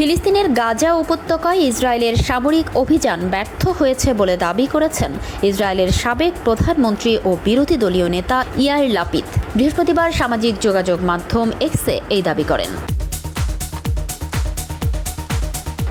ফিলিস্তিনের গাজা উপত্যকায় ইসরায়েলের সামরিক অভিযান ব্যর্থ হয়েছে বলে দাবি করেছেন ইসরায়েলের সাবেক প্রধানমন্ত্রী ও বিরোধী দলীয় নেতা ইয়াইর লাপিদ। বৃহস্পতিবার সামাজিক যোগাযোগ মাধ্যম এক্সে এই দাবি করেন।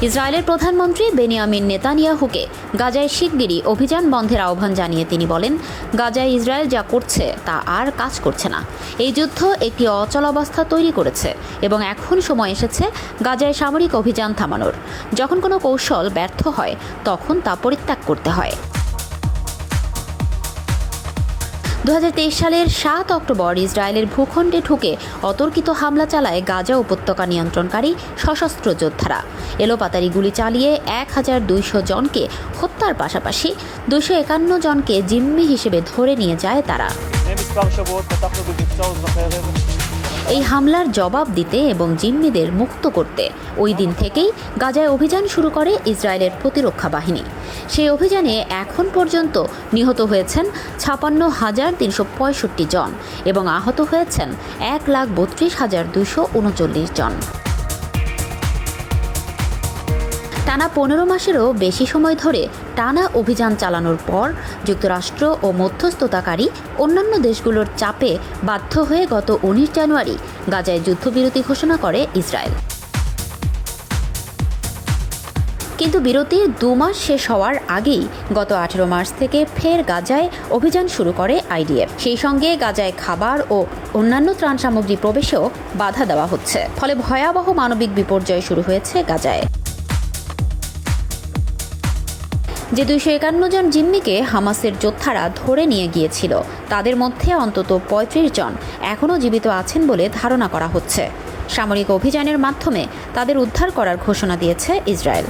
ইসরায়েলের প্রধানমন্ত্রী বেনিয়ামিন নেতানিয়াহুকে গাজায় শিগগিরই অভিযান বন্ধের আহ্বান জানিয়ে তিনি বলেন, গাজায় ইসরায়েল যা করছে তা আর কাজ করছে না। এই যুদ্ধ একটি অচলাবস্থা তৈরি করেছে এবং এখন সময় এসেছে গাজায় সামরিক অভিযান থামানোর। যখন কোনো কৌশল ব্যর্থ হয় তখন তা পরিত্যাগ করতে হয়। 2023 সালের 7 অক্টোবর ইসরায়েলের ভূখণ্ডে ঢুকে অতর্কিত হামলা চালায় গাজা উপত্যকা নিয়ন্ত্রণকারী সশস্ত্র যোদ্ধারা। এলোপাতাড়ি গুলি চালিয়ে 1200 জনকে হত্যার পাশাপাশি 251 জনকে জিম্মি হিসেবে ধরে নিয়ে যায় তারা। এই হামলার জবাব দিতে এবং জিম্মিদের মুক্ত করতে ওই দিন থেকেই গাজায় অভিযান শুরু করে ইসরায়েলের প্রতিরক্ষা বাহিনী। সেই অভিযানে এখন পর্যন্ত নিহত হয়েছেন 56,365 জন এবং আহত হয়েছেন 1,32,239 জন। টানা 15 মাসেরও বেশি সময় ধরে টানা অভিযান চালানোর পর যুক্তরাষ্ট্র ও মধ্যস্থতাকারী অন্যান্য দেশগুলোর চাপে বাধ্য হয়ে গত 19 জানুয়ারি গাজায় যুদ্ধবিরতি ঘোষণা করে ইসরায়েল। কিন্তু বিরতির 2 মাস শেষ হওয়ার আগেই গত 18 মার্চ থেকে ফের গাজায় অভিযান শুরু করে আইডিএফ। সেই সঙ্গে গাজায় খাবার ও অন্যান্য ত্রাণ সামগ্রী প্রবেশেও বাধা দেওয়া হচ্ছে। ফলে ভয়াবহ মানবিক বিপর্যয় শুরু হয়েছে গাজায়। যে 251 জন জিম্মিকে হামাসের যোদ্ধারা ধরে নিয়ে গিয়েছিল তাদের মধ্যে অন্তত 35 জন এখনও জীবিত আছেন বলে ধারণা করা হচ্ছে। সামরিক অভিযানের মাধ্যমে তাদের উদ্ধার করার ঘোষণা দিয়েছে ইসরায়েল।